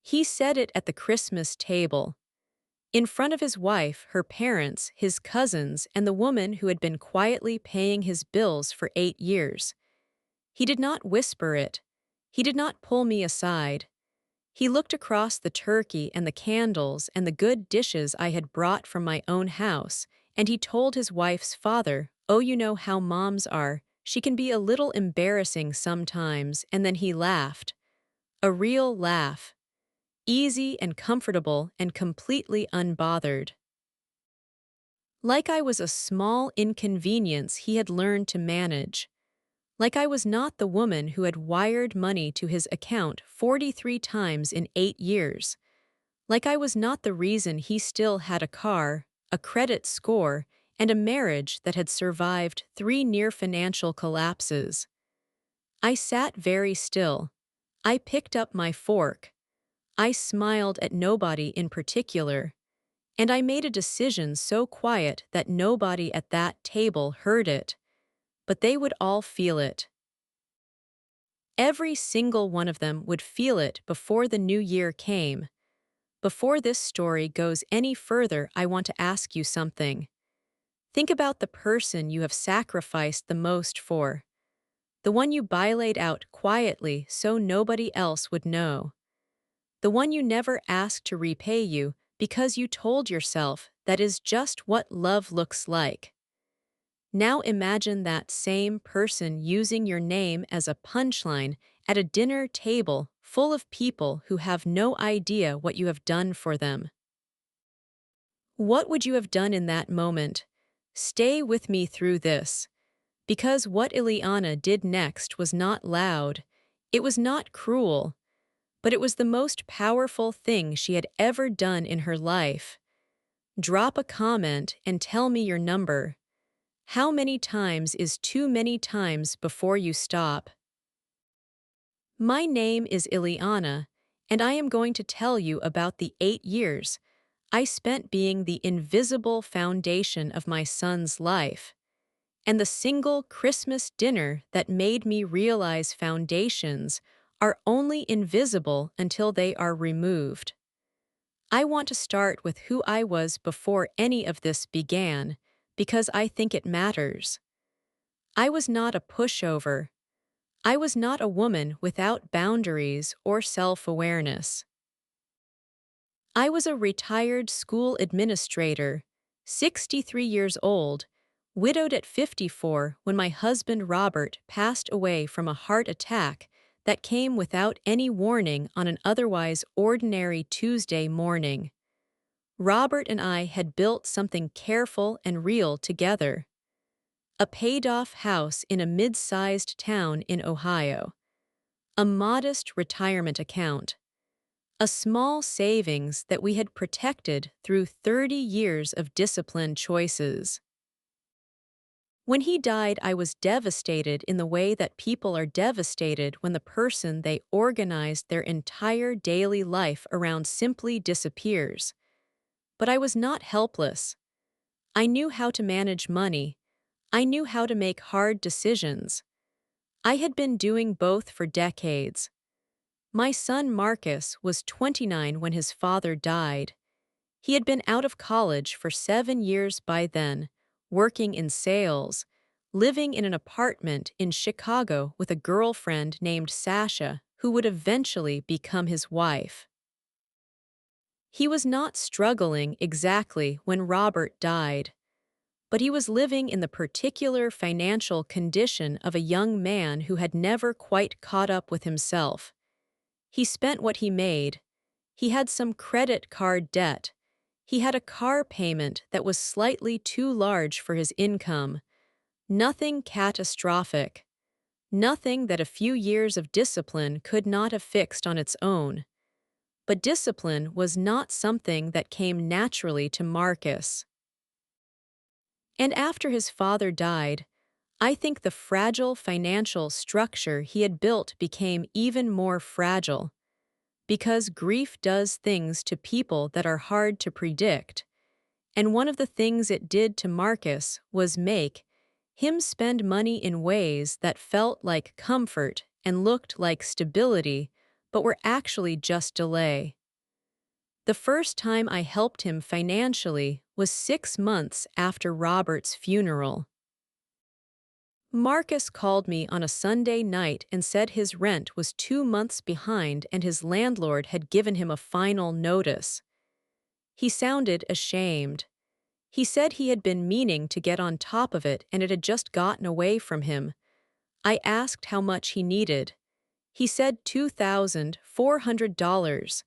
He said it at the Christmas table, in front of his wife, her parents, his cousins, and the woman who had been quietly paying his bills for 8 years. He did not whisper it. He did not pull me aside. He looked across the turkey and the candles and the good dishes I had brought from my own house, and he told his wife's father, "Oh, you know how moms are. She can be a little embarrassing sometimes," and then he laughed. A real laugh. Easy and comfortable and completely unbothered. Like I was a small inconvenience he had learned to manage. Like I was not the woman who had wired money to his account 43 times in 8 years. Like I was not the reason he still had a car, a credit score, and a marriage that had survived 3 near financial collapses. I sat very still. I picked up my fork. I smiled at nobody in particular. And I made a decision so quiet that nobody at that table heard it. But they would all feel it. Every single one of them would feel it before the new year came. Before this story goes any further, I want to ask you something. Think about the person you have sacrificed the most for. The one you bailated out quietly so nobody else would know. The one you never asked to repay you because you told yourself that is just what love looks like. Now imagine that same person using your name as a punchline at a dinner table full of people who have no idea what you have done for them. What would you have done in that moment? Stay with me through this. Because what Eliana did next was not loud. It was not cruel. But it was the most powerful thing she had ever done in her life. Drop a comment and tell me your number. How many times is too many times before you stop? My name is Eliana, and I am going to tell you about the 8 years I spent being the invisible foundation of my son's life, and the single Christmas dinner that made me realize foundations are only invisible until they are removed. I want to start with who I was before any of this began, because I think it matters. I was not a pushover. I was not a woman without boundaries or self-awareness. I was a retired school administrator, 63 years old, widowed at 54 when my husband Robert passed away from a heart attack that came without any warning on an otherwise ordinary Tuesday morning. Robert and I had built something careful and real together. A paid-off house in a mid-sized town in Ohio. A modest retirement account. A small savings that we had protected through 30 years of disciplined choices. When he died, I was devastated in the way that people are devastated when the person they organized their entire daily life around simply disappears. But I was not helpless. I knew how to manage money. I knew how to make hard decisions. I had been doing both for decades. My son Marcus was 29 when his father died. He had been out of college for 7 years by then, working in sales, living in an apartment in Chicago with a girlfriend named Sasha, who would eventually become his wife. He was not struggling exactly when Robert died, but he was living in the particular financial condition of a young man who had never quite caught up with himself. He spent what he made. He had some credit card debt. He had a car payment that was slightly too large for his income. Nothing catastrophic. Nothing that a few years of discipline could not have fixed on its own. But discipline was not something that came naturally to Marcus. And after his father died, I think the fragile financial structure he had built became even more fragile. Because grief does things to people that are hard to predict. And one of the things it did to Marcus was make him spend money in ways that felt like comfort and looked like stability, but were actually just delay. The first time I helped him financially was 6 months after Robert's funeral. Marcus called me on a Sunday night and said his rent was 2 months behind and his landlord had given him a final notice. He sounded ashamed. He said he had been meaning to get on top of it and it had just gotten away from him. I asked how much he needed. He said $2,400.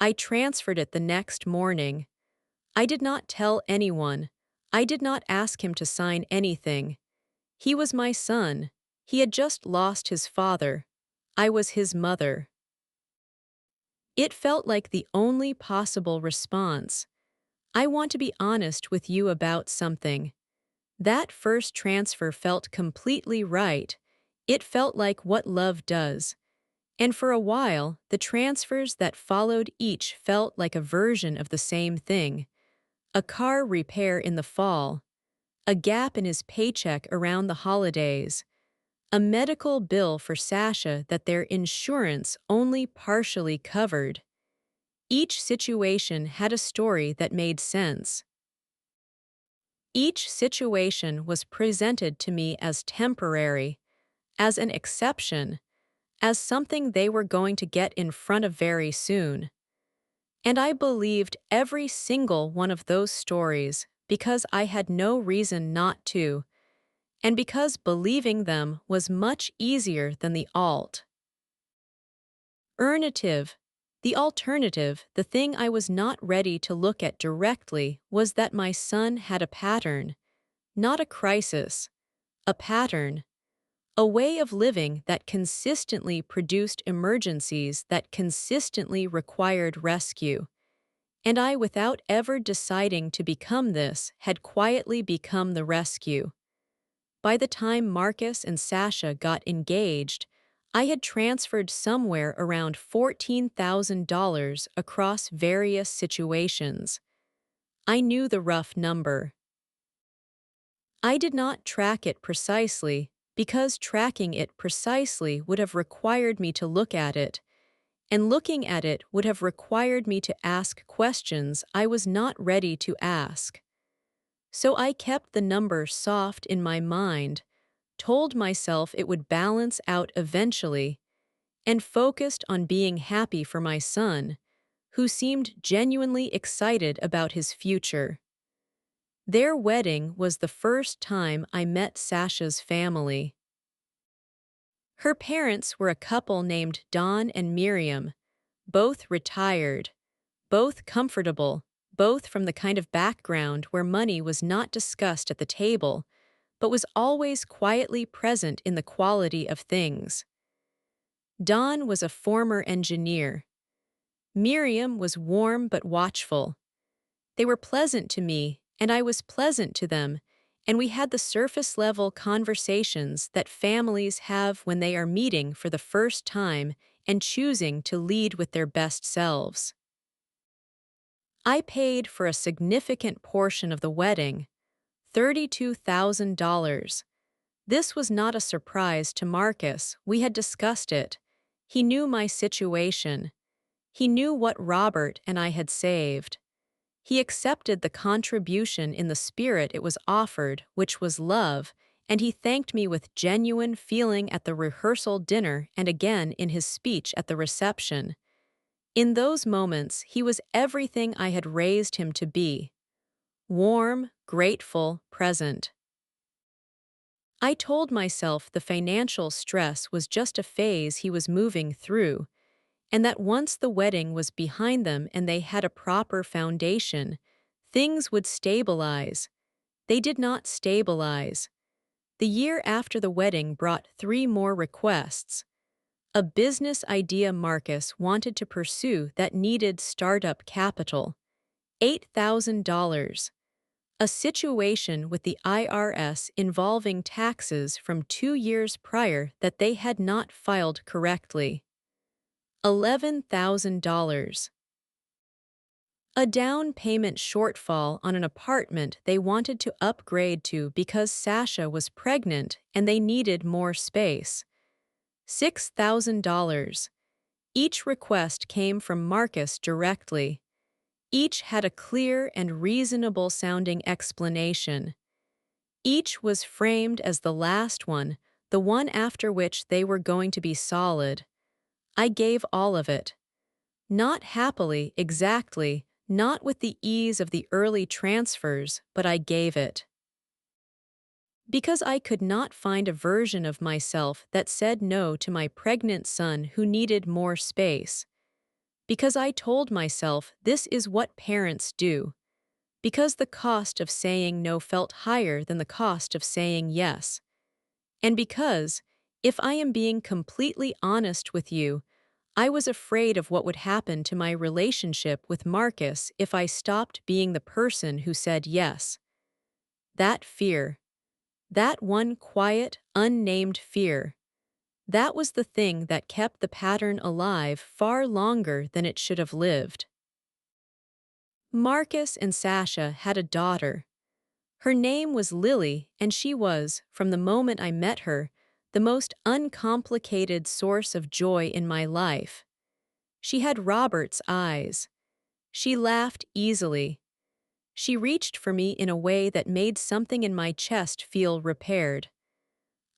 I transferred it the next morning. I did not tell anyone. I did not ask him to sign anything. He was my son. He had just lost his father. I was his mother. It felt like the only possible response. I want to be honest with you about something. That first transfer felt completely right. It felt like what love does. And for a while, the transfers that followed each felt like a version of the same thing. A car repair in the fall. A gap in his paycheck around the holidays. A medical bill for Sasha that their insurance only partially covered. Each situation had a story that made sense. Each situation was presented to me as temporary, as an exception, as something they were going to get in front of very soon. And I believed every single one of those stories because I had no reason not to, and because believing them was much easier than the alternative. The alternative, the thing I was not ready to look at directly, was that my son had a pattern, not a crisis, a pattern, a way of living that consistently produced emergencies that consistently required rescue. And I, without ever deciding to become this, had quietly become the rescue. By the time Marcus and Sasha got engaged, I had transferred somewhere around $14,000 across various situations. I knew the rough number. I did not track it precisely, because tracking it precisely would have required me to look at it, and looking at it would have required me to ask questions I was not ready to ask. So I kept the number soft in my mind, told myself it would balance out eventually, and focused on being happy for my son, who seemed genuinely excited about his future. Their wedding was the first time I met Sasha's family. Her parents were a couple named Dawn and Miriam, both retired, both comfortable, both from the kind of background where money was not discussed at the table, but was always quietly present in the quality of things. Dawn was a former engineer. Miriam was warm but watchful. They were pleasant to me, and I was pleasant to them, and we had the surface-level conversations that families have when they are meeting for the first time and choosing to lead with their best selves. I paid for a significant portion of the wedding, $32,000. This was not a surprise to Marcus. We had discussed it. He knew my situation. He knew what Robert and I had saved. He accepted the contribution in the spirit it was offered, which was love, and he thanked me with genuine feeling at the rehearsal dinner and again in his speech at the reception. In those moments, he was everything I had raised him to be: warm, grateful, present. I told myself the financial stress was just a phase he was moving through, and that once the wedding was behind them and they had a proper foundation, things would stabilize. They did not stabilize. The year after the wedding brought 3 more requests. A business idea Marcus wanted to pursue that needed startup capital. $8,000. A situation with the IRS involving taxes from 2 years prior that they had not filed correctly. $11,000. A down payment shortfall on an apartment they wanted to upgrade to because Sasha was pregnant and they needed more space. $6,000. Each request came from Marcus directly. Each had a clear and reasonable-sounding explanation. Each was framed as the last one, the one after which they were going to be solid. I gave all of it. Not happily, exactly, not with the ease of the early transfers, but I gave it. Because I could not find a version of myself that said no to my pregnant son who needed more space. Because I told myself this is what parents do. Because the cost of saying no felt higher than the cost of saying yes. And because, if I am being completely honest with you, I was afraid of what would happen to my relationship with Marcus if I stopped being the person who said yes. That fear. That one quiet, unnamed fear. That was the thing that kept the pattern alive far longer than it should have lived. Marcus and Sasha had a daughter. Her name was Lily, and she was, from the moment I met her, the most uncomplicated source of joy in my life. She had Robert's eyes. She laughed easily. She reached for me in a way that made something in my chest feel repaired.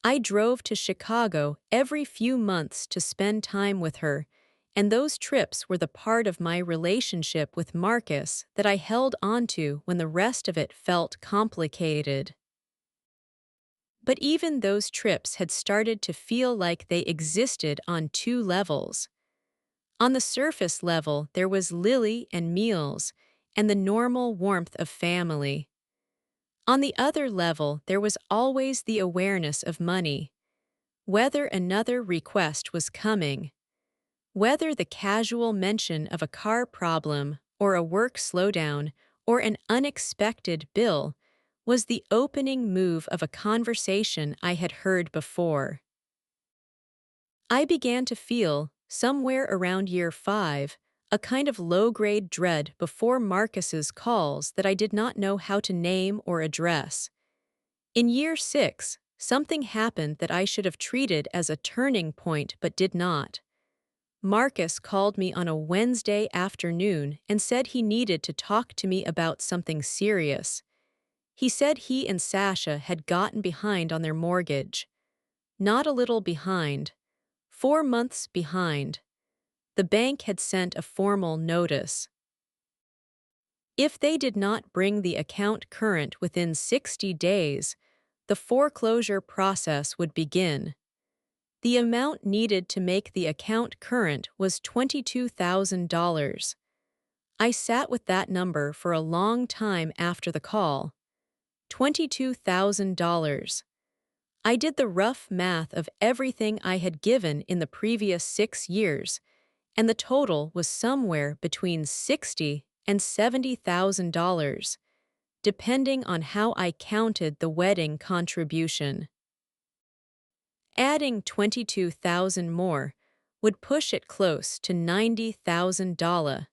I drove to Chicago every few months to spend time with her, and those trips were the part of my relationship with Marcus that I held onto when the rest of it felt complicated. But even those trips had started to feel like they existed on two levels. On the surface level, there was Lily and meals, and the normal warmth of family. On the other level, there was always the awareness of money. Whether another request was coming. Whether the casual mention of a car problem, or a work slowdown, or an unexpected bill, was the opening move of a conversation I had heard before. I began to feel, somewhere around year 5, a kind of low-grade dread before Marcus's calls that I did not know how to name or address. In year 6, something happened that I should have treated as a turning point but did not. Marcus called me on a Wednesday afternoon and said he needed to talk to me about something serious. He said he and Sasha had gotten behind on their mortgage. Not a little behind. 4 months behind. The bank had sent a formal notice. If they did not bring the account current within 60 days, the foreclosure process would begin. The amount needed to make the account current was $22,000. I sat with that number for a long time after the call. $22,000. I did the rough math of everything I had given in the previous 6 years, and the total was somewhere between $60,000 and $70,000, depending on how I counted the wedding contribution. Adding $22,000 more would push it close to $90,000.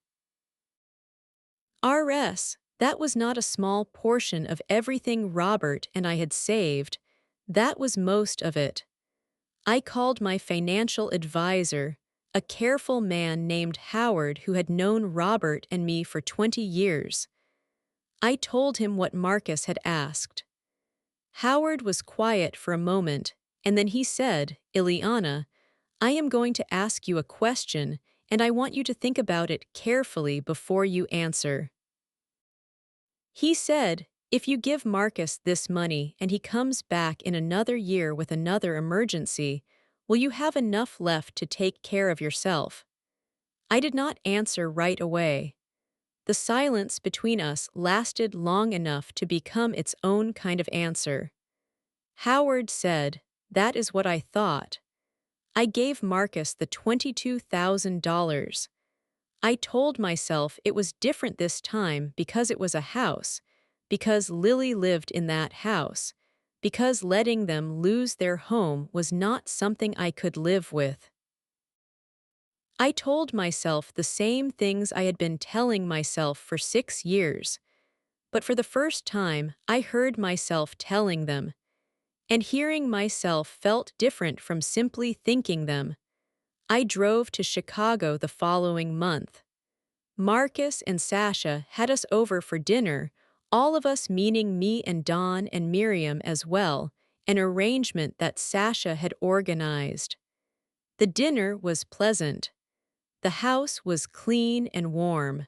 RS, that was not a small portion of everything Robert and I had saved. That was most of it. I called my financial advisor, a careful man named Howard who had known Robert and me for 20 years. I told him what Marcus had asked. Howard was quiet for a moment, and then he said, "Eliana, I am going to ask you a question, and I want you to think about it carefully before you answer." He said, "If you give Marcus this money and he comes back in another year with another emergency, will you have enough left to take care of yourself?" I did not answer right away. The silence between us lasted long enough to become its own kind of answer. Howard said, "That is what I thought." I gave Marcus the $22,000. I told myself it was different this time because it was a house, because Lily lived in that house, because letting them lose their home was not something I could live with. I told myself the same things I had been telling myself for 6 years, but for the first time I heard myself telling them, and hearing myself felt different from simply thinking them. I drove to Chicago the following month. Marcus and Sasha had us over for dinner, all of us meaning me and Dawn and Miriam as well, an arrangement that Sasha had organized. The dinner was pleasant. The house was clean and warm.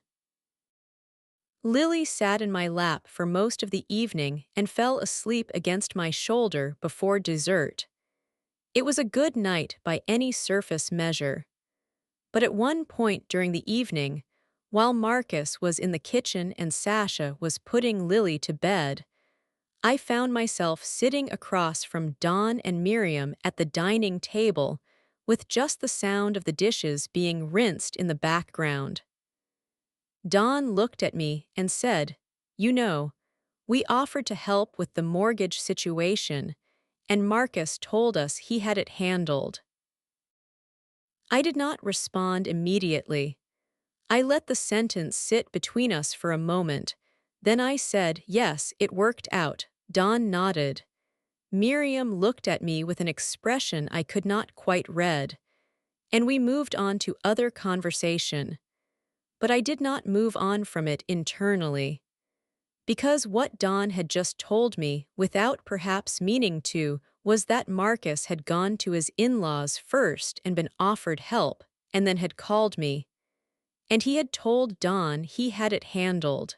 Lily sat in my lap for most of the evening and fell asleep against my shoulder before dessert. It was a good night by any surface measure. But at one point during the evening, while Marcus was in the kitchen and Sasha was putting Lily to bed, I found myself sitting across from Dawn and Miriam at the dining table, with just the sound of the dishes being rinsed in the background. Dawn looked at me and said, "You know, we offered to help with the mortgage situation, and Marcus told us he had it handled." I did not respond immediately. I let the sentence sit between us for a moment. Then I said, "Yes, it worked out." Dawn nodded. Miriam looked at me with an expression I could not quite read, and we moved on to other conversation. But I did not move on from it internally. Because what Dawn had just told me, without perhaps meaning to, was that Marcus had gone to his in-laws first and been offered help, and then had called me. And he had told Dawn he had it handled.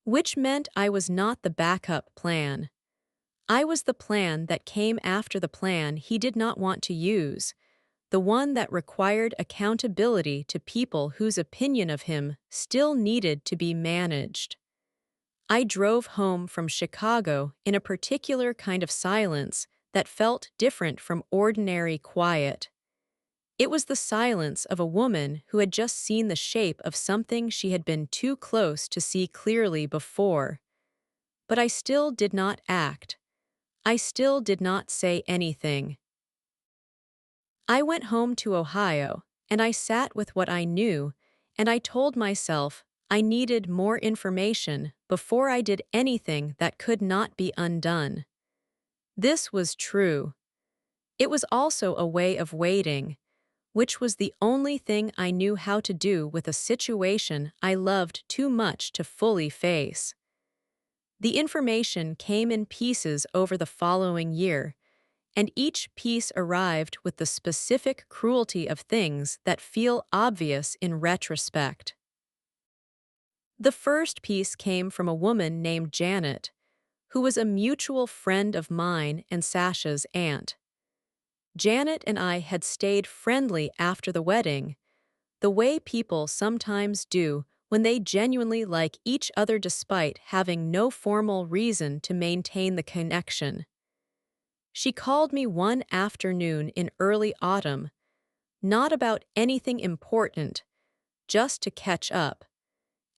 Which meant I was not the backup plan. I was the plan that came after the plan he did not want to use, the one that required accountability to people whose opinion of him still needed to be managed. I drove home from Chicago in a particular kind of silence that felt different from ordinary quiet. It was the silence of a woman who had just seen the shape of something she had been too close to see clearly before. But I still did not act. I still did not say anything. I went home to Ohio, and I sat with what I knew, and I told myself I needed more information before I did anything that could not be undone. This was true. It was also a way of waiting, which was the only thing I knew how to do with a situation I loved too much to fully face. The information came in pieces over the following year, and each piece arrived with the specific cruelty of things that feel obvious in retrospect. The first piece came from a woman named Janet, who was a mutual friend of mine and Sasha's aunt. Janet and I had stayed friendly after the wedding, the way people sometimes do when they genuinely like each other despite having no formal reason to maintain the connection. She called me one afternoon in early autumn, not about anything important, just to catch up.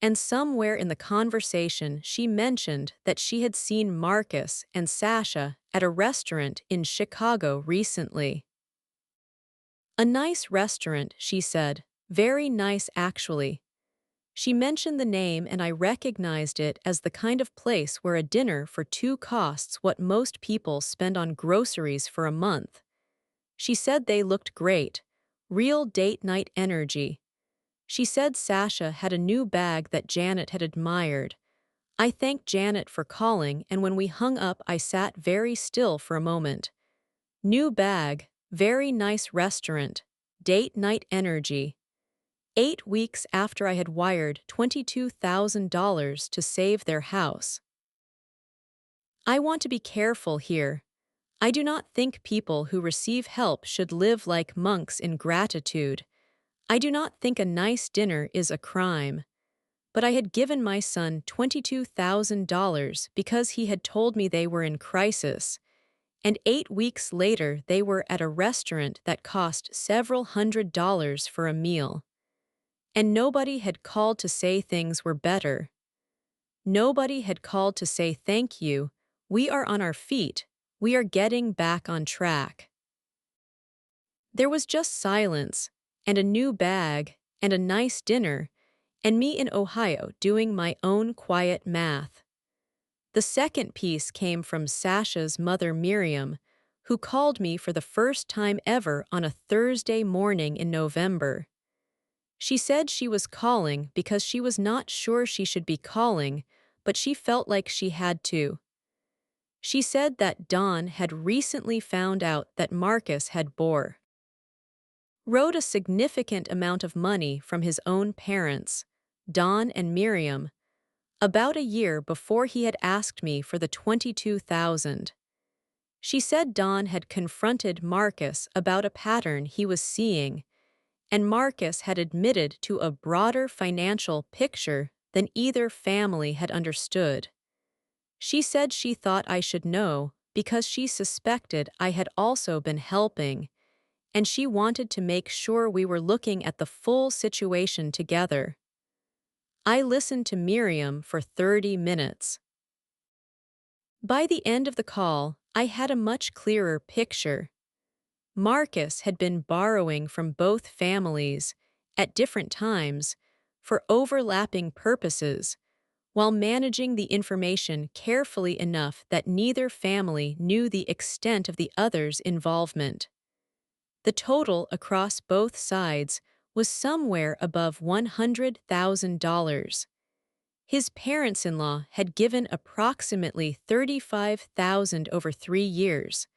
And somewhere in the conversation she mentioned that she had seen Marcus and Sasha at a restaurant in Chicago recently. "A nice restaurant," she said. "Very nice, actually." She mentioned the name and I recognized it as the kind of place where a dinner for two costs what most people spend on groceries for a month. She said they looked great. Real date night energy. She said Sasha had a new bag that Janet had admired. I thanked Janet for calling, and when we hung up I sat very still for a moment. New bag, very nice restaurant, date night energy. 8 weeks after I had wired $22,000 to save their house. I want to be careful here. I do not think people who receive help should live like monks in gratitude. I do not think a nice dinner is a crime. But I had given my son $22,000 because he had told me they were in crisis, and 8 weeks later they were at a restaurant that cost several $100s for a meal. And nobody had called to say things were better. Nobody had called to say thank you, we are on our feet, we are getting back on track. There was just silence, and a new bag, and a nice dinner, and me in Ohio doing my own quiet math. The second piece came from Sasha's mother Miriam, who called me for the first time ever on a Thursday morning in November. She said she was calling because she was not sure she should be calling, but she felt like she had to. She said that Don had recently found out that Marcus had borrowed a significant amount of money from his own parents, Don and Miriam, about a year before he had asked me for the 22,000. She said Don had confronted Marcus about a pattern he was seeing, and Marcus had admitted to a broader financial picture than either family had understood. She said she thought I should know because she suspected I had also been helping, and she wanted to make sure we were looking at the full situation together. I listened to Miriam for 30 minutes. By the end of the call, I had a much clearer picture. Marcus had been borrowing from both families, at different times, for overlapping purposes, while managing the information carefully enough that neither family knew the extent of the other's involvement. The total across both sides was somewhere above $100,000. His parents-in-law had given approximately $35,000 over 3 years.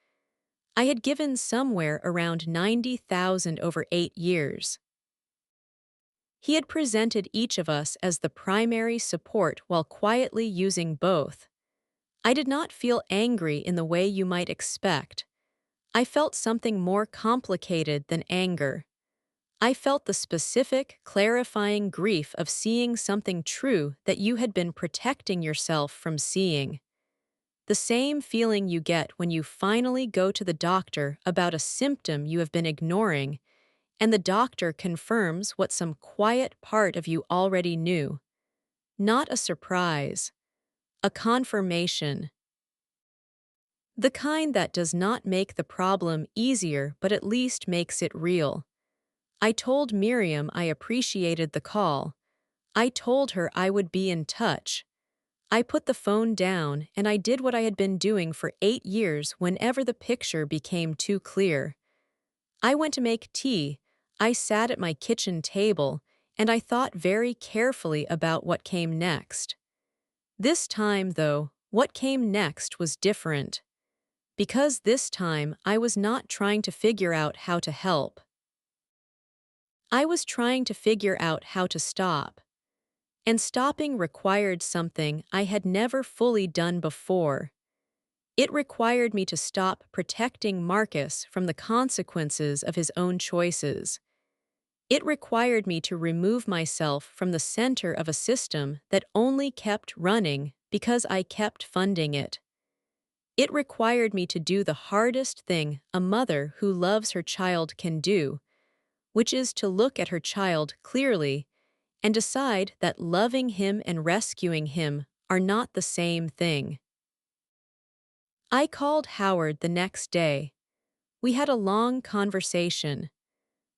I had given somewhere around $90,000 over 8 years. He had presented each of us as the primary support while quietly using both. I did not feel angry in the way you might expect. I felt something more complicated than anger. I felt the specific, clarifying grief of seeing something true that you had been protecting yourself from seeing. The same feeling you get when you finally go to the doctor about a symptom you have been ignoring, and the doctor confirms what some quiet part of you already knew. Not a surprise, a confirmation. The kind that does not make the problem easier but at least makes it real. I told Miriam I appreciated the call. I told her I would be in touch. I put the phone down and I did what I had been doing for 8 years whenever the picture became too clear. I went to make tea, I sat at my kitchen table, and I thought very carefully about what came next. This time, though, what came next was different. Because this time I was not trying to figure out how to help. I was trying to figure out how to stop. And stopping required something I had never fully done before. It required me to stop protecting Marcus from the consequences of his own choices. It required me to remove myself from the center of a system that only kept running because I kept funding it. It required me to do the hardest thing a mother who loves her child can do, which is to look at her child clearly and decide that loving him and rescuing him are not the same thing. I called Howard the next day. We had a long conversation.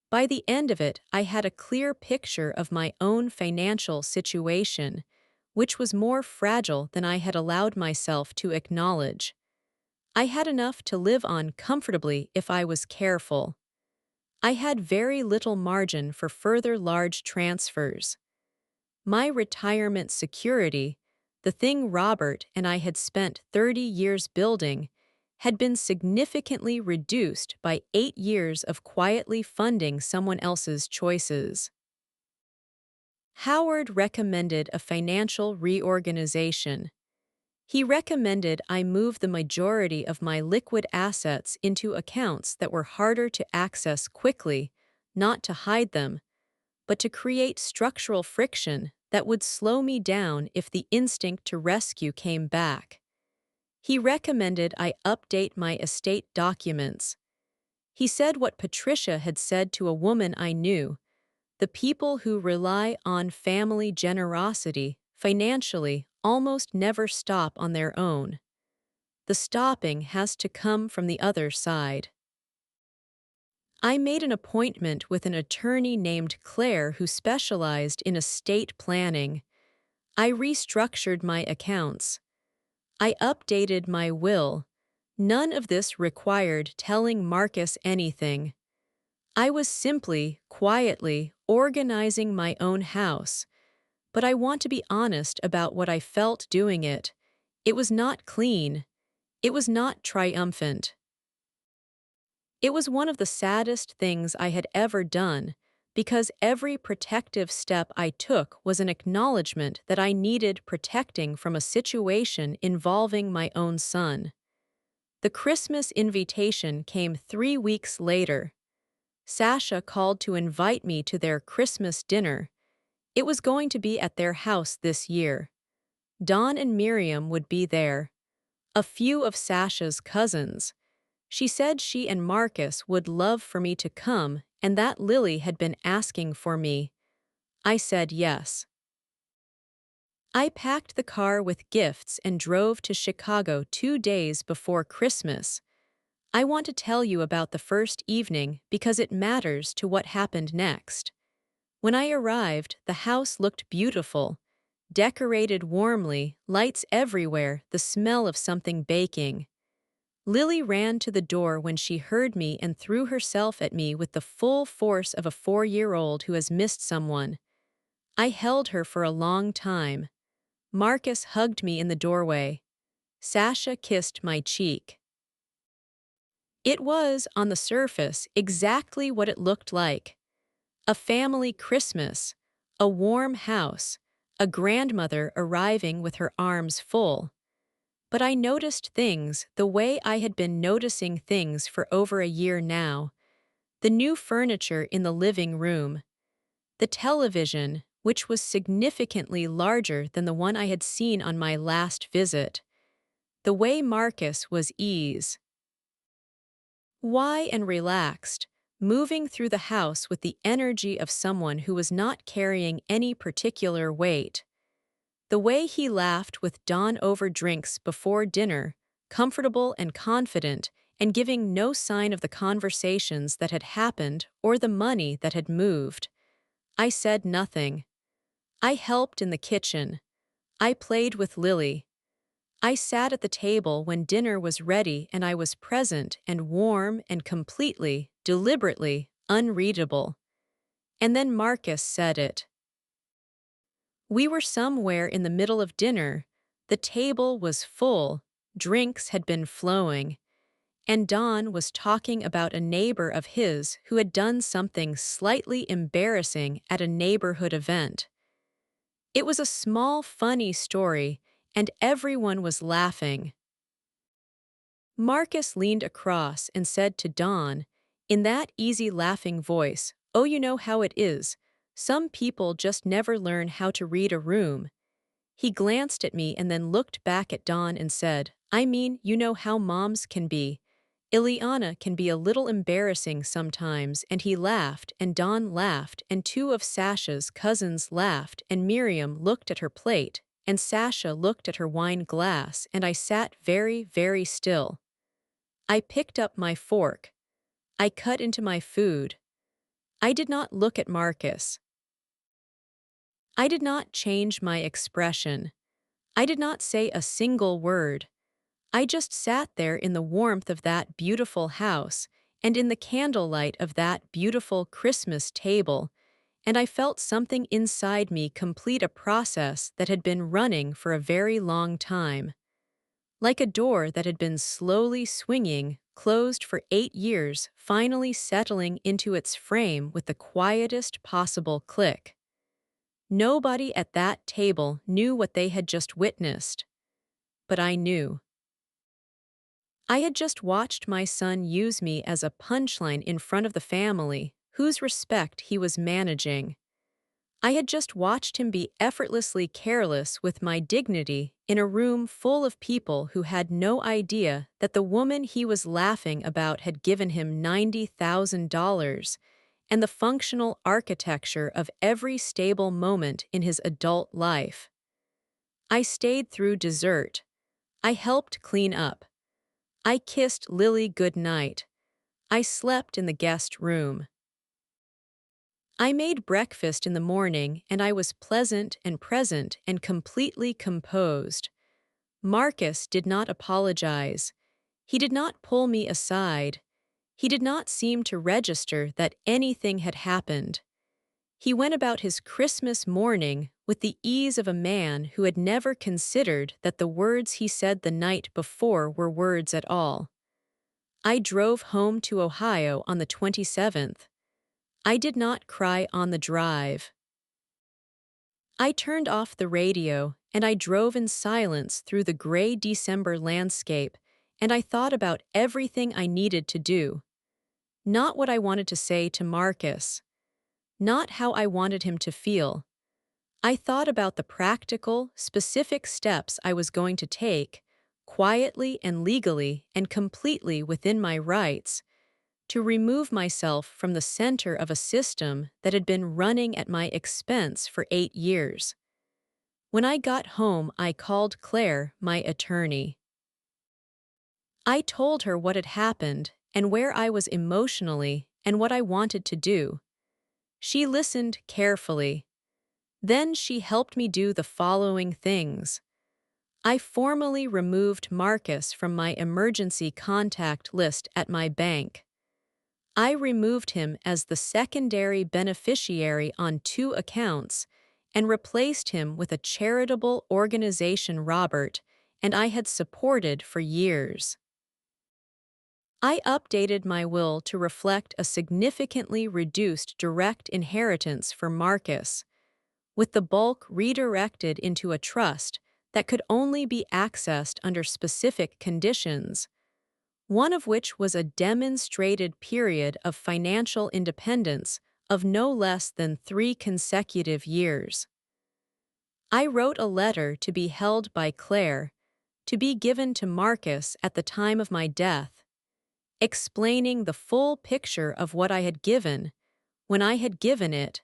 By the end of it, I had a clear picture of my own financial situation, which was more fragile than I had allowed myself to acknowledge. I had enough to live on comfortably if I was careful. I had very little margin for further large transfers. My retirement security, the thing Robert and I had spent 30 years building, had been significantly reduced by 8 years of quietly funding someone else's choices. Howard recommended a financial reorganization. He recommended I move the majority of my liquid assets into accounts that were harder to access quickly, not to hide them, but to create structural friction that would slow me down if the instinct to rescue came back. He recommended I update my estate documents. He said what Patricia had said to a woman I knew: the people who rely on family generosity financially almost never stop on their own. The stopping has to come from the other side. I made an appointment with an attorney named Claire who specialized in estate planning. I restructured my accounts. I updated my will, None of this required telling Marcus anything. I was simply, quietly, organizing my own house. But I want to be honest about what I felt doing it. It was not clean. It was not triumphant. It was one of the saddest things I had ever done, because every protective step I took was an acknowledgement that I needed protecting from a situation involving my own son. The Christmas invitation came 3 weeks later. Sasha called to invite me to their Christmas dinner. It was going to be at their house this year. Dawn and Miriam would be there. A few of Sasha's cousins. She said she and Marcus would love for me to come and that Lily had been asking for me. I said yes. I packed the car with gifts and drove to Chicago 2 days before Christmas. I want to tell you about the first evening because it matters to what happened next. When I arrived, the house looked beautiful. Decorated warmly, lights everywhere, the smell of something baking. Lily ran to the door when she heard me and threw herself at me with the full force of a 4-year-old who has missed someone. I held her for a long time. Marcus hugged me in the doorway. Sasha kissed my cheek. It was, on the surface, exactly what it looked like. A family Christmas, a warm house, a grandmother arriving with her arms full. But I noticed things the way I had been noticing things for over a year now. The new furniture in the living room. The television, which was significantly larger than the one I had seen on my last visit. The way Marcus was ease. Why and relaxed, moving through the house with the energy of someone who was not carrying any particular weight. The way he laughed with Dawn over drinks before dinner, comfortable and confident, and giving no sign of the conversations that had happened or the money that had moved. I said nothing. I helped in the kitchen. I played with Lily. I sat at the table when dinner was ready and I was present and warm and completely, deliberately, unreadable. And then Marcus said it. We were somewhere in the middle of dinner. The table was full, drinks had been flowing, and Don was talking about a neighbor of his who had done something slightly embarrassing at a neighborhood event. It was a small, funny story, and everyone was laughing. Marcus leaned across and said to Don, in that easy laughing voice, "Oh, you know how it is. Some people just never learn how to read a room." He glanced at me and then looked back at Dawn and said, "I mean, you know how moms can be. Eliana can be a little embarrassing sometimes," and he laughed, and Dawn laughed, and two of Sasha's cousins laughed, and Miriam looked at her plate, and Sasha looked at her wine glass, and I sat very, very still. I picked up my fork. I cut into my food. I did not look at Marcus. I did not change my expression. I did not say a single word. I just sat there in the warmth of that beautiful house and in the candlelight of that beautiful Christmas table, and I felt something inside me complete a process that had been running for a very long time. Like a door that had been slowly swinging, closed for 8 years, finally settling into its frame with the quietest possible click. Nobody at that table knew what they had just witnessed. But I knew. I had just watched my son use me as a punchline in front of the family, whose respect he was managing. I had just watched him be effortlessly careless with my dignity in a room full of people who had no idea that the woman he was laughing about had given him $90,000, and the functional architecture of every stable moment in his adult life. I stayed through dessert. I helped clean up. I kissed Lily goodnight. I slept in the guest room. I made breakfast in the morning and I was pleasant and present and completely composed. Marcus did not apologize. He did not pull me aside. He did not seem to register that anything had happened. He went about his Christmas morning with the ease of a man who had never considered that the words he said the night before were words at all. I drove home to Ohio on the 27th. I did not cry on the drive. I turned off the radio and I drove in silence through the gray December landscape, and I thought about everything I needed to do. Not what I wanted to say to Marcus. Not how I wanted him to feel. I thought about the practical, specific steps I was going to take, quietly and legally and completely within my rights, to remove myself from the center of a system that had been running at my expense for 8 years. When I got home, I called Claire, my attorney. I told her what had happened and where I was emotionally and what I wanted to do. She listened carefully. Then she helped me do the following things. I formally removed Marcus from my emergency contact list at my bank. I removed him as the secondary beneficiary on 2 accounts and replaced him with a charitable organization Robert and I had supported for years. I updated my will to reflect a significantly reduced direct inheritance for Marcus, with the bulk redirected into a trust that could only be accessed under specific conditions, one of which was a demonstrated period of financial independence of no less than 3 consecutive years. I wrote a letter to be held by Claire, to be given to Marcus at the time of my death, explaining the full picture of what I had given, when I had given it,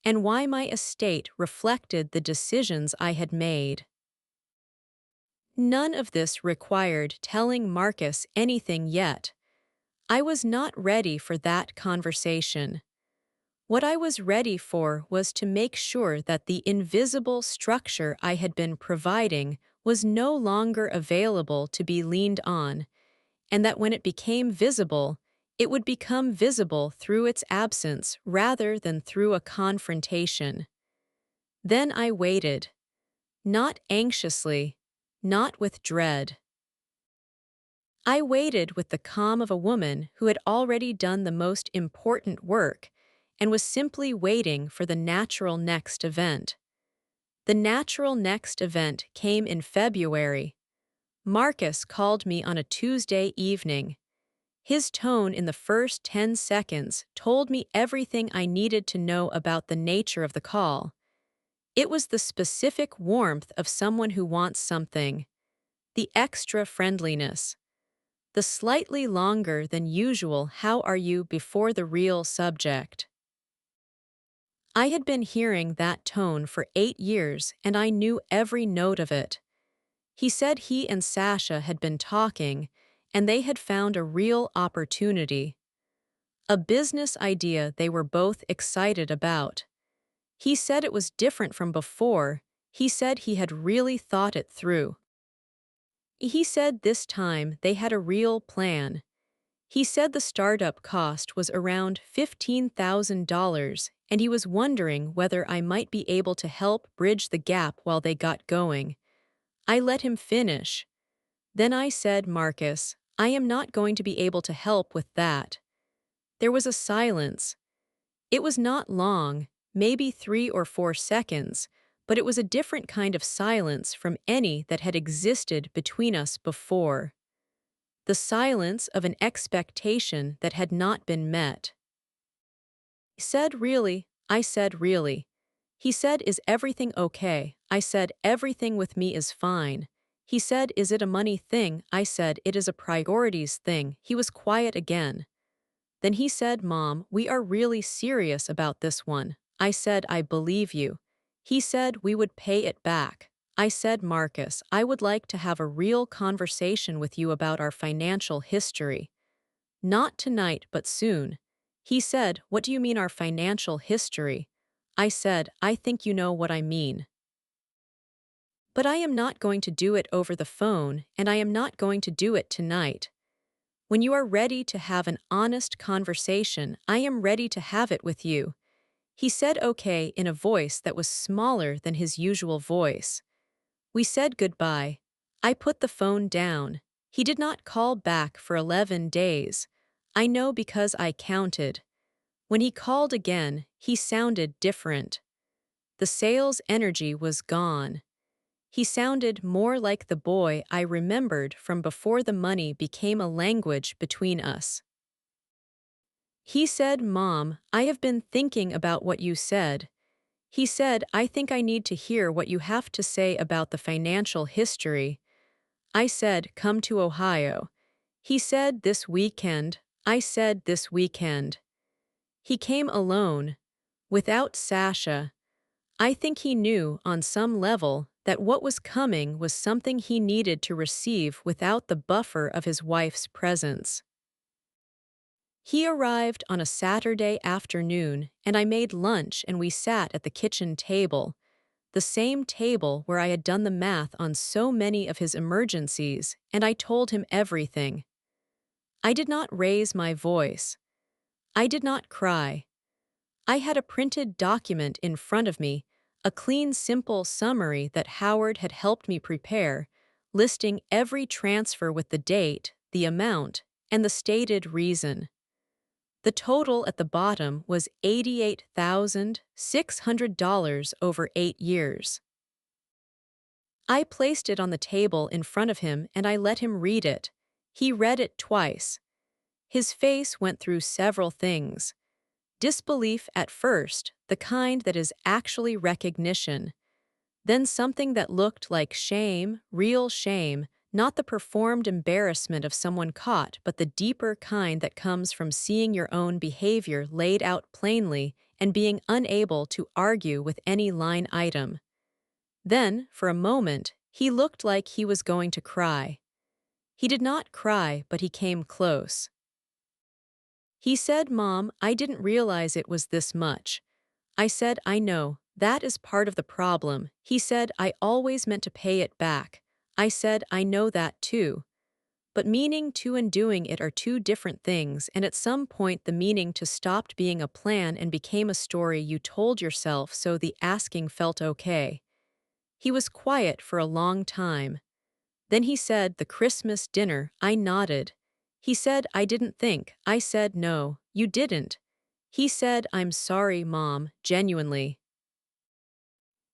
and why my estate reflected the decisions I had made. None of this required telling Marcus anything yet. I was not ready for that conversation. What I was ready for was to make sure that the invisible structure I had been providing was no longer available to be leaned on, and that when it became visible, it would become visible through its absence rather than through a confrontation. Then I waited, not anxiously, not with dread. I waited with the calm of a woman who had already done the most important work and was simply waiting for the natural next event. The natural next event came in February. Marcus called me on a Tuesday evening. His tone in the first 10 seconds told me everything I needed to know about the nature of the call. It was the specific warmth of someone who wants something, the extra friendliness, the slightly longer than usual "how are you" before the real subject. I had been hearing that tone for 8 years and I knew every note of it. He said he and Sasha had been talking and they had found a real opportunity, a business idea they were both excited about. He said it was different from before. He said he had really thought it through. He said this time they had a real plan. He said the startup cost was around $15,000 and he was wondering whether I might be able to help bridge the gap while they got going. I let him finish. Then I said, Marcus, I am not going to be able to help with that. There was a silence. It was not long, maybe 3 or 4 seconds, but it was a different kind of silence from any that had existed between us before. The silence of an expectation that had not been met. He said, really? I said, really. He said, is everything okay? I said, everything with me is fine. He said, is it a money thing? I said, it is a priorities thing. He was quiet again. Then he said, Mom, we are really serious about this one. I said, I believe you. He said, we would pay it back. I said, Marcus, I would like to have a real conversation with you about our financial history. Not tonight, but soon. He said, what do you mean our financial history? I said, I think you know what I mean. But I am not going to do it over the phone, and I am not going to do it tonight. When you are ready to have an honest conversation, I am ready to have it with you. He said okay in a voice that was smaller than his usual voice. We said goodbye. I put the phone down. He did not call back for 11 days. I know because I counted. When he called again, he sounded different. The sales energy was gone. He sounded more like the boy I remembered from before the money became a language between us. He said, "Mom, I have been thinking about what you said." He said, "I think I need to hear what you have to say about the financial history." I said, "Come to Ohio." He said, "This weekend." I said, "This weekend." He came alone, without Sasha. I think he knew, on some level, that what was coming was something he needed to receive without the buffer of his wife's presence. He arrived on a Saturday afternoon, and I made lunch and we sat at the kitchen table, the same table where I had done the math on so many of his emergencies, and I told him everything. I did not raise my voice. I did not cry. I had a printed document in front of me, a clean, simple summary that Howard had helped me prepare, listing every transfer with the date, the amount, and the stated reason. The total at the bottom was $88,600 over 8 years. I placed it on the table in front of him and I let him read it. He read it twice. His face went through several things. Disbelief at first, the kind that is actually recognition. Then something that looked like shame, real shame, not the performed embarrassment of someone caught, but the deeper kind that comes from seeing your own behavior laid out plainly and being unable to argue with any line item. Then, for a moment, he looked like he was going to cry. He did not cry, but he came close. He said, "Mom, I didn't realize it was this much." I said, "I know, that is part of the problem." He said, "I always meant to pay it back." I said, "I know that too. But meaning to and doing it are two different things, and at some point the meaning to stopped being a plan and became a story you told yourself, so the asking felt okay." He was quiet for a long time. Then he said, "The Christmas dinner." I nodded. He said, "I didn't think." I said, "No, you didn't." He said, "I'm sorry, Mom, genuinely."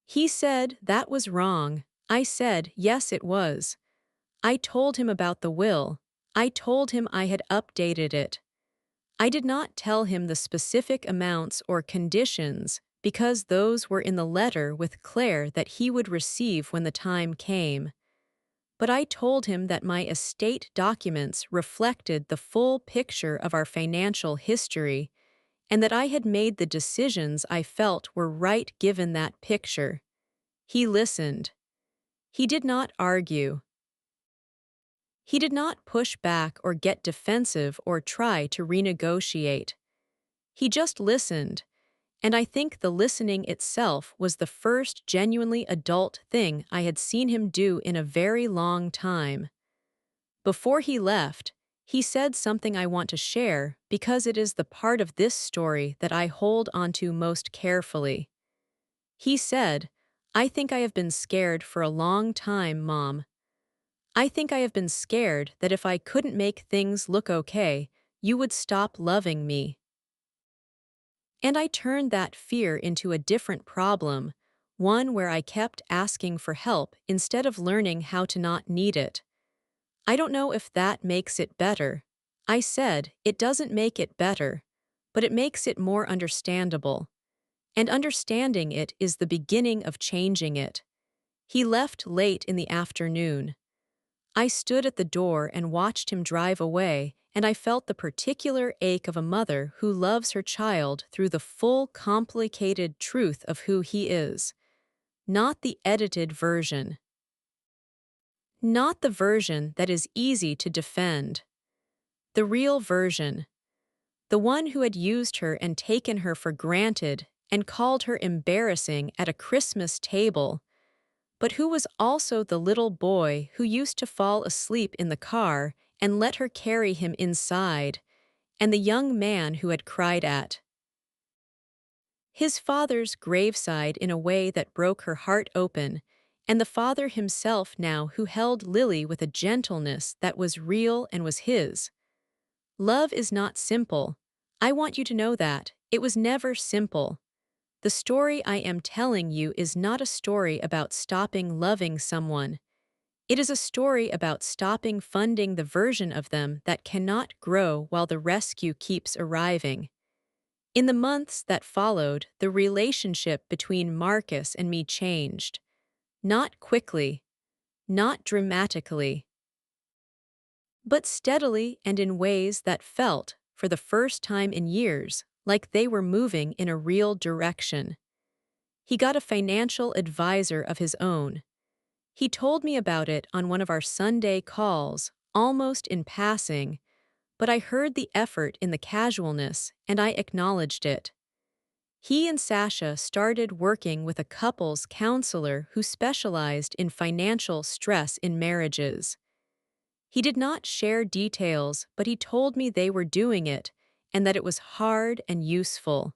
He said, "That was wrong." I said, "Yes, it was." I told him about the will. I told him I had updated it. I did not tell him the specific amounts or conditions because those were in the letter with Claire that he would receive when the time came. But I told him that my estate documents reflected the full picture of our financial history and that I had made the decisions I felt were right given that picture. He listened. He did not argue. He did not push back or get defensive or try to renegotiate. He just listened, and I think the listening itself was the first genuinely adult thing I had seen him do in a very long time. Before he left, he said something I want to share because it is the part of this story that I hold onto most carefully. He said, "I think I have been scared for a long time, Mom. I think I have been scared that if I couldn't make things look okay, you would stop loving me." And I turned that fear into a different problem, one where I kept asking for help instead of learning how to not need it. I don't know if that makes it better. I said, "It doesn't make it better, but it makes it more understandable. And understanding it is the beginning of changing it." He left late in the afternoon. I stood at the door and watched him drive away, and I felt the particular ache of a mother who loves her child through the full, complicated truth of who he is. Not the edited version. Not the version that is easy to defend. The real version. The one who had used her and taken her for granted and called her embarrassing at a Christmas table, but who was also the little boy who used to fall asleep in the car and let her carry him inside, and the young man who had cried at his father's graveside in a way that broke her heart open, and the father himself now who held Lily with a gentleness that was real and was his. Love is not simple. I want you to know that. It was never simple. The story I am telling you is not a story about stopping loving someone. It is a story about stopping funding the version of them that cannot grow while the rescue keeps arriving. In the months that followed, the relationship between Marcus and me changed. Not quickly, not dramatically, but steadily and in ways that felt, for the first time in years, like they were moving in a real direction. He got a financial advisor of his own. He told me about it on one of our Sunday calls, almost in passing, but I heard the effort in the casualness and I acknowledged it. He and Sasha started working with a couples counselor who specialized in financial stress in marriages. He did not share details, but he told me they were doing it and that it was hard and useful.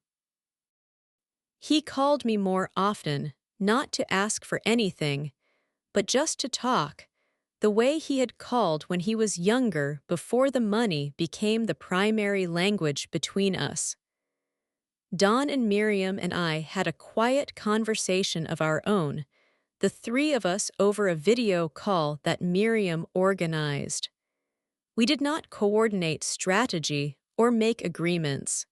He called me more often, not to ask for anything, but just to talk, the way he had called when he was younger before the money became the primary language between us. Don and Miriam and I had a quiet conversation of our own, the three of us over a video call that Miriam organized. We did not coordinate strategy or make agreements.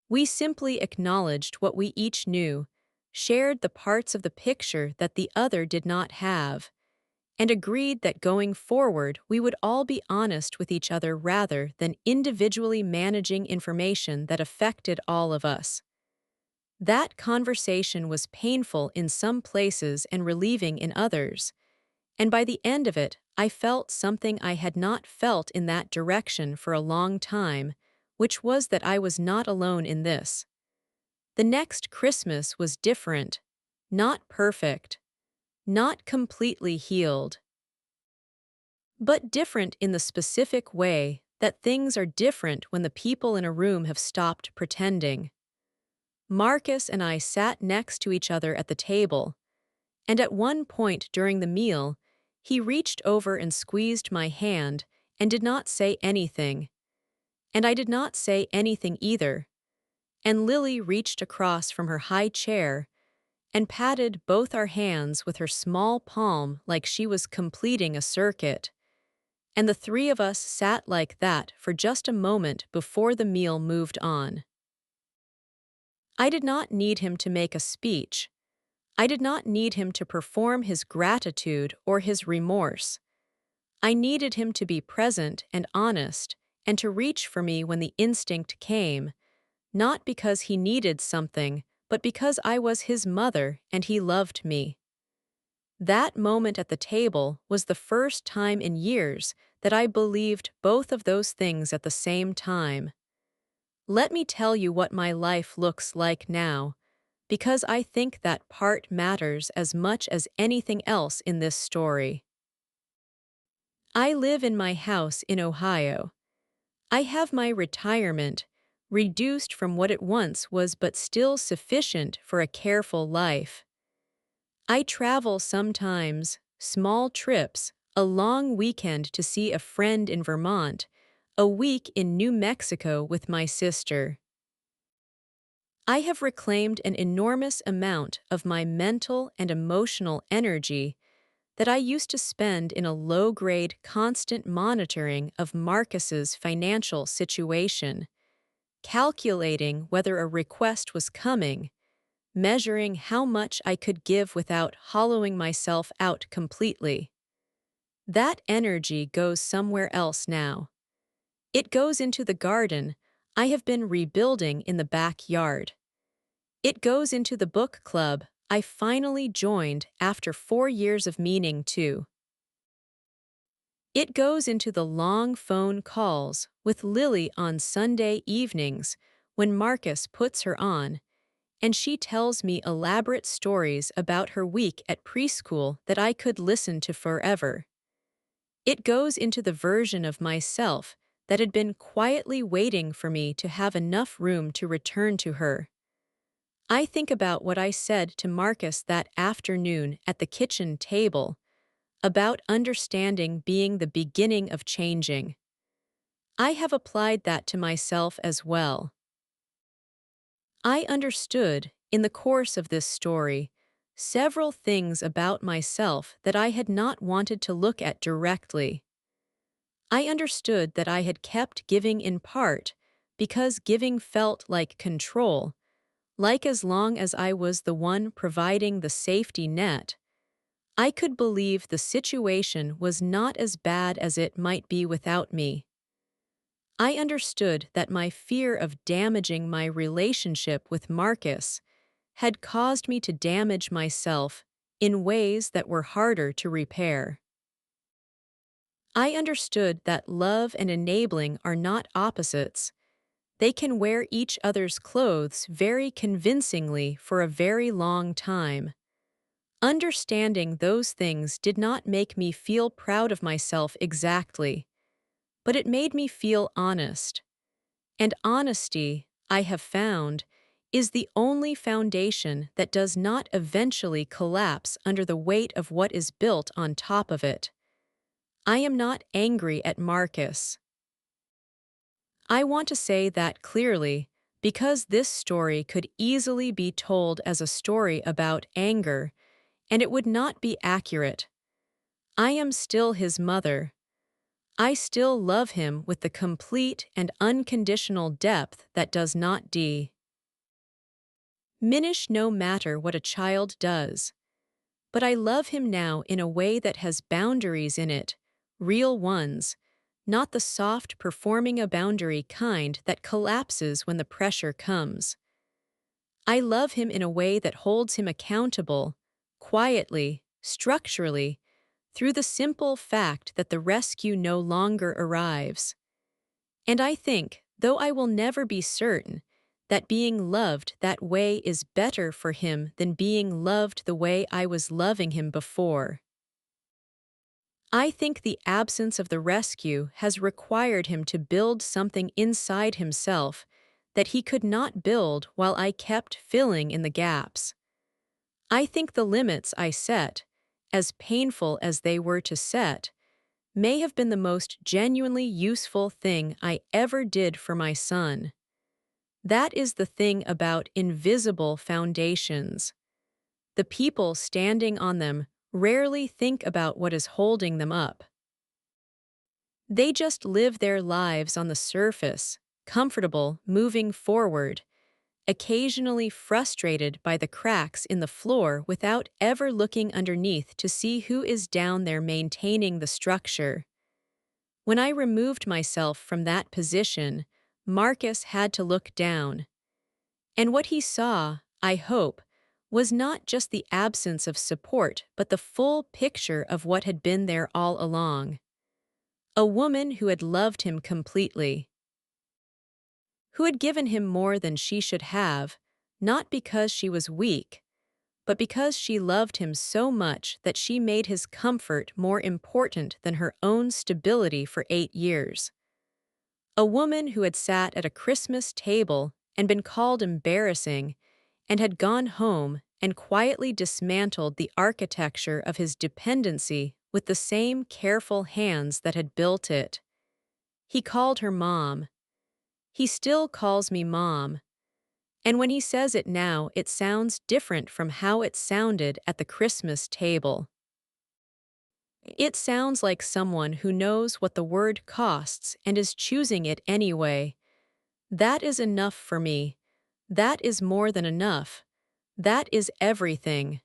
We simply acknowledged what we each knew, shared the parts of the picture that the other did not have, and agreed that going forward we would all be honest with each other rather than individually managing information that affected all of us. That conversation was painful in some places and relieving in others, and by the end of it, I felt something I had not felt in that direction for a long time, which was that I was not alone in this. The next Christmas was different, not perfect, not completely healed, but different in the specific way that things are different when the people in a room have stopped pretending. Marcus and I sat next to each other at the table, and at one point during the meal, he reached over and squeezed my hand and did not say anything. And I did not say anything either. And Lily reached across from her high chair and patted both our hands with her small palm like she was completing a circuit. And the three of us sat like that for just a moment before the meal moved on. I did not need him to make a speech. I did not need him to perform his gratitude or his remorse. I needed him to be present and honest and to reach for me when the instinct came, not because he needed something, but because I was his mother and he loved me. That moment at the table was the first time in years that I believed both of those things at the same time. Let me tell you what my life looks like now, because I think that part matters as much as anything else in this story. I live in my house in Ohio. I have my retirement, reduced from what it once was but still sufficient for a careful life. I travel sometimes, small trips, a long weekend to see a friend in Vermont, a week in New Mexico with my sister. I have reclaimed an enormous amount of my mental and emotional energy that I used to spend in a low-grade constant monitoring of Marcus's financial situation, calculating whether a request was coming, measuring how much I could give without hollowing myself out completely. That energy goes somewhere else now. It goes into the garden I have been rebuilding in the backyard. It goes into the book club I finally joined after 4 years of meaning to. It goes into the long phone calls with Lily on Sunday evenings when Marcus puts her on, and she tells me elaborate stories about her week at preschool that I could listen to forever. It goes into the version of myself that had been quietly waiting for me to have enough room to return to her. I think about what I said to Marcus that afternoon at the kitchen table, about understanding being the beginning of changing. I have applied that to myself as well. I understood, in the course of this story, several things about myself that I had not wanted to look at directly. I understood that I had kept giving in part because giving felt like control, like as long as I was the one providing the safety net, I could believe the situation was not as bad as it might be without me. I understood that my fear of damaging my relationship with Marcus had caused me to damage myself in ways that were harder to repair. I understood that love and enabling are not opposites. They can wear each other's clothes very convincingly for a very long time. Understanding those things did not make me feel proud of myself exactly, but it made me feel honest. And honesty, I have found, is the only foundation that does not eventually collapse under the weight of what is built on top of it. I am not angry at Marcus. I want to say that clearly, because this story could easily be told as a story about anger, and it would not be accurate. I am still his mother. I still love him with the complete and unconditional depth that does not diminish no matter what a child does. But I love him now in a way that has boundaries in it, real ones, not the soft performing a boundary kind that collapses when the pressure comes. I love him in a way that holds him accountable, quietly, structurally, through the simple fact that the rescue no longer arrives. And I think, though I will never be certain, that being loved that way is better for him than being loved the way I was loving him before. I think the absence of the rescue has required him to build something inside himself that he could not build while I kept filling in the gaps. I think the limits I set, as painful as they were to set, may have been the most genuinely useful thing I ever did for my son. That is the thing about invisible foundations. The people standing on them rarely think about what is holding them up. They just live their lives on the surface, comfortable, moving forward, occasionally frustrated by the cracks in the floor without ever looking underneath to see who is down there maintaining the structure. When I removed myself from that position, Marcus had to look down. And what he saw, I hope, was not just the absence of support but the full picture of what had been there all along. A woman who had loved him completely, who had given him more than she should have, not because she was weak, but because she loved him so much that she made his comfort more important than her own stability for 8 years. A woman who had sat at a Christmas table and been called embarrassing, and had gone home and quietly dismantled the architecture of his dependency with the same careful hands that had built it. He called her Mom. He still calls me Mom. And when he says it now, it sounds different from how it sounded at the Christmas table. It sounds like someone who knows what the word costs and is choosing it anyway. That is enough for me. That is more than enough. That is everything.